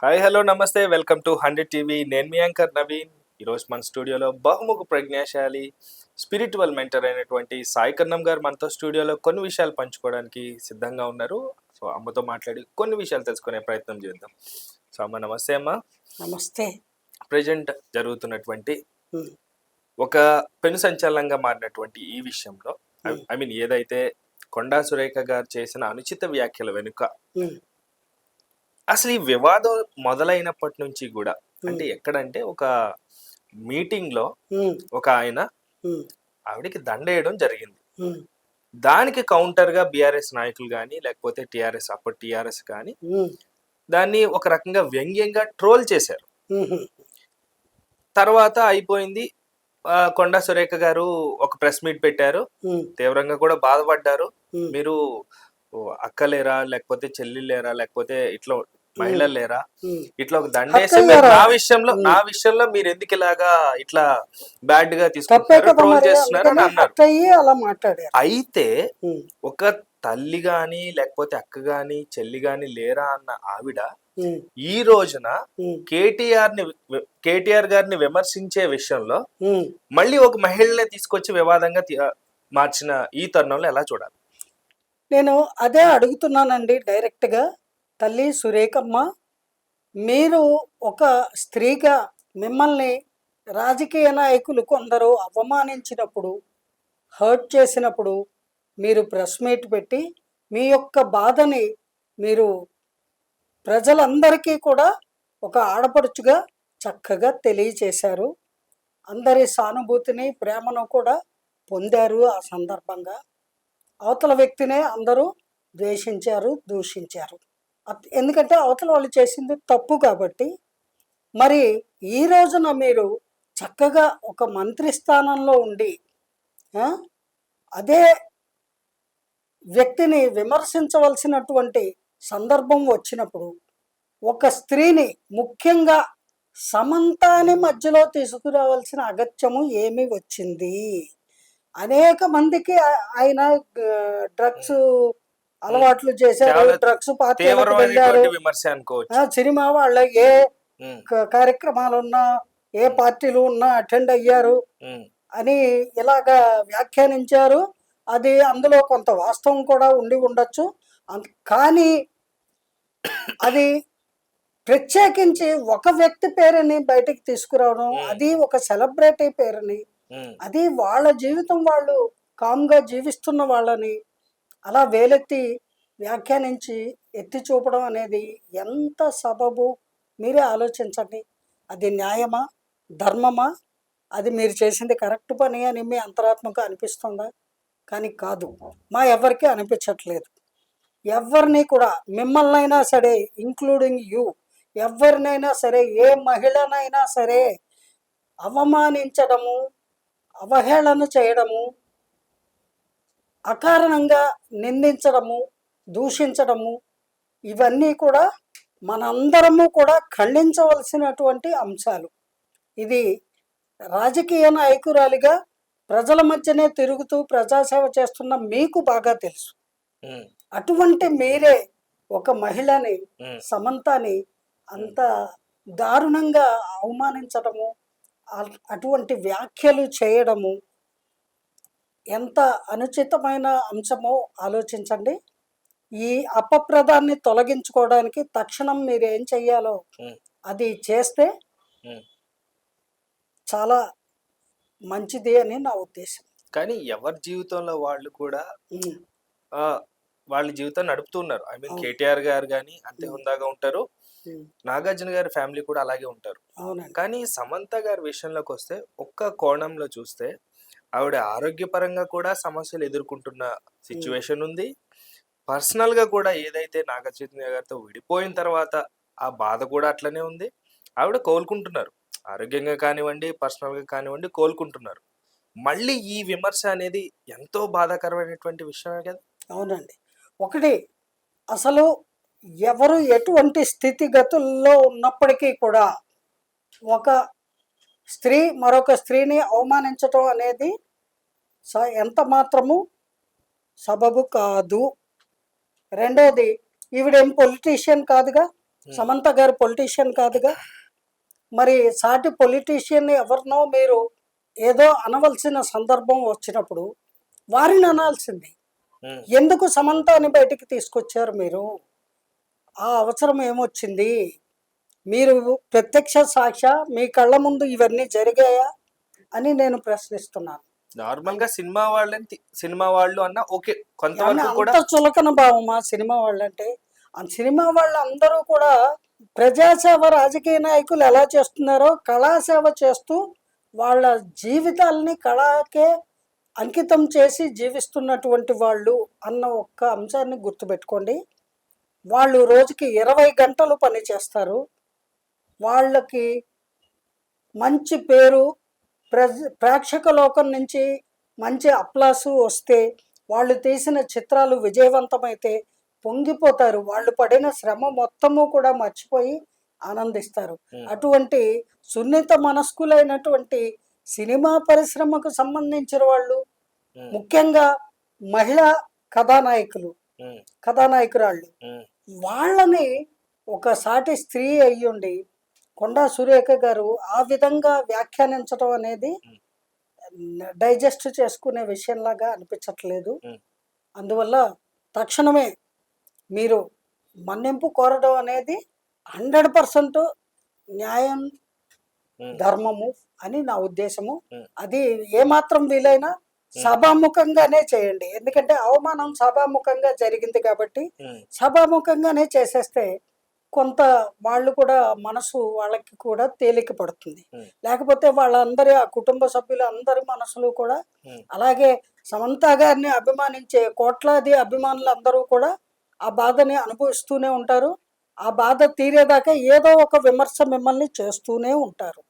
Hi hello నమస్తే welcome to 100 TV. నేను మీ anchor Naveen. ఈరోజు మన స్టూడియోలో బహుముఖ ప్రజ్ఞాశాలి స్పిరిచువల్ మెంటర్ అయినటువంటి సాయి కన్నం గారు మనతో స్టూడియోలో కొన్ని విషయాలు పంచుకోవడానికి సిద్ధంగా ఉన్నారు. సో అమ్మతో మాట్లాడి కొన్ని విషయాలు తెలుసుకునే ప్రయత్నం చేద్దాం. సో అమ్మ నమస్తే. అమ్మ నమస్తే. ప్రజెంట్ జరుగుతున్నటువంటి ఒక పెను సంచలనంగా మారినటువంటి ఈ విషయంలో ఐ మీన్ ఏదైతే కొండా సురేఖ గారు చేసిన అనుచిత వ్యాఖ్యల వెనుక అసలు ఈ వివాదం మొదలైనప్పటి నుంచి కూడా అంటే ఎక్కడంటే ఒక మీటింగ్ లో ఒక ఆయన ఆవిడకి దండేయడం జరిగింది. దానికి కౌంటర్ గా బిఆర్ఎస్ నాయకులు కానీ లేకపోతే టిఆర్ఎస్ అప్పటి టిఆర్ఎస్ కానీ దాన్ని ఒక రకంగా వ్యంగ్యంగా ట్రోల్ చేశారు. తర్వాత అయిపోయింది. కొండా సురేఖ గారు ఒక ప్రెస్ మీట్ పెట్టారు, తీవ్రంగా కూడా బాధపడ్డారు. మీరు అక్కలేరా లేకపోతే చెల్లిలేరా లేకపోతే ఇట్లా మహిళలు లేరా, ఇట్లా ఒక దండేసి నా విషయంలో మీరు ఎందుకు ఇలాగా ఇట్లా బ్యాడ్ గా తీసుకుంటున్నారు, ట్రోల్ చేస్తున్నారు అని అన్నారు. అయితే ఒక తల్లి గాని లేకపోతే అక్క గాని చెల్లి గాని లేరా అన్న ఆవిడ ఈ రోజున కేటీఆర్ గారిని విమర్శించే విషయంలో మళ్ళీ ఒక మహిళనే తీసుకొచ్చి వివాదంగా మార్చిన ఈ తరుణంలో ఎలా చూడాలి? నేను అదే అడుగుతున్నానండి డైరెక్ట్ గా. తల్లి సురేఖమ్మ, మీరు ఒక స్త్రీగా మిమ్మల్ని రాజకీయ నాయకులు కొందరు అవమానించినప్పుడు, హర్ట్ చేసినప్పుడు మీరు ప్రెస్ మీట్ పెట్టి మీ యొక్క బాధని మీరు ప్రజలందరికీ కూడా ఒక ఆడపడుచుగా చక్కగా తెలియచేశారు. అందరి సానుభూతిని ప్రేమను కూడా పొందారు. ఆ సందర్భంగా అవతల వ్యక్తినే అందరూ ద్వేషించారు, దూషించారు. ఎందుకంటే అవతల వాళ్ళు చేసింది తప్పు కాబట్టి. మరి ఈ రోజున మీరు చక్కగా ఒక మంత్రి స్థానంలో ఉండి అదే వ్యక్తిని విమర్శించవలసినటువంటి సందర్భం వచ్చినప్పుడు ఒక స్త్రీని, ముఖ్యంగా సమంతాని మధ్యలో తీసుకురావాల్సిన అగత్యము ఏమి వచ్చింది? అనేక మందికి ఆయన డ్రగ్స్ అలవాట్లు చేశారు, డ్రగ్స్ పార్టీలకు వెళ్ళారు, సినిమా వాళ్ళ ఏ కార్యక్రమాలు ఉన్నా ఏ పార్టీలు ఉన్నా అటెండ్ అయ్యారు అని ఇలాగా వ్యాఖ్యానించారు. అది అందులో కొంత వాస్తవం కూడా ఉండి ఉండొచ్చు. కానీ అది ప్రత్యేకించి ఒక వ్యక్తి పేరుని బయటికి తీసుకురావడం, అది ఒక సెలబ్రిటీ పేరుని, అది వాళ్ళ జీవితం వాళ్ళు కామ్గా జీవిస్తున్న వాళ్ళని అలా వేలెత్తి వ్యాఖ్యానించి ఎత్తి చూపడం అనేది ఎంత సబబు? మీరే ఆలోచించండి. అది న్యాయమా, ధర్మమా? అది మీరు చేసింది కరెక్ట్ పని అని మీ అంతరాత్మకు అనిపిస్తుందా? కానీ కాదు, మా ఎవరికి అనిపించట్లేదు. ఎవరిని కూడా, మిమ్మల్నైనా సరే ఇంక్లూడింగ్ యూ, ఎవరినైనా సరే, ఏ మహిళనైనా సరే అవమానించడము, అవహేళన చేయడము, అకారణంగా నిందించడము, దూషించడము, ఇవన్నీ కూడా మనందరము కూడా ఖండించవలసినటువంటి అంశాలు. ఇది రాజకీయ నాయకురాలిగా ప్రజల మధ్యనే తిరుగుతూ ప్రజాసేవ చేస్తున్న మీకు బాగా తెలుసు. అటువంటి మీరే ఒక మహిళని, సమంతాని అంత దారుణంగా అవమానించడము, అటువంటి వ్యాఖ్యలు చేయడము ఎంత అనుచితమైన అంశమో ఆలోచించండి. ఈ అపప్రదాన్ని తొలగించుకోవడానికి తక్షణం మీరు ఏం చెయ్యాలో అది చేస్తే చాలా మంచిది అని నా ఉద్దేశం. కానీ ఎవరి జీవితంలో వాళ్ళు కూడా వాళ్ళ జీవితం నడుపుతున్నారు. ఐ మీన్ కేటీఆర్ గారు కానీ అంతే హుందాగా ఉంటారు, నాగార్జున గారి ఫ్యామిలీ కూడా అలాగే ఉంటారు. కానీ సమంత గారి విషయంలోకి వస్తే ఒక్క కోణంలో చూస్తే ఆవిడ ఆరోగ్యపరంగా కూడా సమస్యలు ఎదుర్కొంటున్న సిచ్యువేషన్ ఉంది. పర్సనల్ గా కూడా ఏదైతే నాగార్జున గారితో విడిపోయిన తర్వాత ఆ బాధ కూడా అట్లనే ఉంది. ఆవిడ కోలుకుంటున్నారు, ఆరోగ్యంగా కానివ్వండి, పర్సనల్ గా కానివ్వండి, కోలుకుంటున్నారు. మళ్ళీ ఈ విమర్శ అనేది ఎంతో బాధాకరమైనటువంటి విషయమే కదా. అవునండి. ఒకటి, అసలు ఎవరు ఎటువంటి స్థితిగతుల్లో ఉన్నప్పటికీ కూడా ఒక స్త్రీ మరొక స్త్రీని అవమానించటం అనేది ఎంత మాత్రము సబబు కాదు. రెండోది, ఈవిడేం పొలిటీషియన్ కాదుగా, సమంత గారు పొలిటీషియన్ కాదుగా. మరి సాటి పొలిటీషియన్ని ఎవరినో మీరు ఏదో అనవలసిన సందర్భం వచ్చినప్పుడు వారిని అనాల్సింది. ఎందుకు సమంతని బయటికి తీసుకొచ్చారు మీరు? ఆ అవసరం ఏమొచ్చింది? మీరు ప్రత్యక్ష సాక్ష మీ కళ్ళ ముందు ఇవన్నీ జరిగాయా అని నేను ప్రశ్నిస్తున్నాను. నార్మల్ గా సినిమా వాళ్ళు అన్న ఓకే, కానీ కొంతవరకు కూడా అంత చులకన భావమా సినిమా వాళ్ళంటే? ఆ సినిమా వాళ్ళందరూ కూడా ప్రజాసేవ రాజకీయ నాయకులు ఎలా చేస్తున్నారో కళాసేవ చేస్తూ వాళ్ళ జీవితాలని కళకే అంకితం చేసి జీవిస్తున్నటువంటి వాళ్ళు అన్న ఒక్క అంశాన్ని గుర్తుపెట్టుకోండి. వాళ్ళు రోజుకి 20 గంటలు పని చేస్తారు. వాళ్ళకి మంచి పేరు, ప్రేక్షక లోకం నుంచి మంచి అప్లాసు వస్తే, వాళ్ళు తీసిన చిత్రాలు విజయవంతమైతే పొంగిపోతారు. వాళ్ళు పడిన శ్రమ మొత్తము కూడా మర్చిపోయి ఆనందిస్తారు. అటువంటి సున్నిత మనస్కులైనటువంటి సినిమా పరిశ్రమకు సంబంధించిన వాళ్ళు, ముఖ్యంగా మహిళా కథానాయకురాళ్ళు, వాళ్ళని ఒక సాటి స్త్రీ అయ్యుండి కొండా సురేఖ గారు ఆ విధంగా వ్యాఖ్యానించడం అనేది డైజెస్ట్ చేసుకునే విషయంలాగా అనిపించట్లేదు. అందువల్ల తక్షణమే మీరు మన్నింపు కోరడం అనేది 100% న్యాయం, ధర్మము అని నా ఉద్దేశము. అది ఏమాత్రం వీలైనా సభాముఖంగానే చేయండి. ఎందుకంటే అవమానం సభాముఖంగా జరిగింది కాబట్టి సభాముఖంగానే చేసేస్తే కొంత వాళ్ళు కూడా మనసు వాళ్ళకి కూడా తేలిక పడుతుంది. లేకపోతే వాళ్ళందరి ఆ కుటుంబ సభ్యులు అందరి మనసులు కూడా అలాగే సమంత గారిని అభిమానించే కోట్లాది అభిమానులు అందరూ కూడా ఆ బాధని అనుభవిస్తూనే ఉంటారు. ఆ బాధ తీరేదాకా ఏదో ఒక విమర్శ మిమ్మల్ని చేస్తూనే ఉంటారు.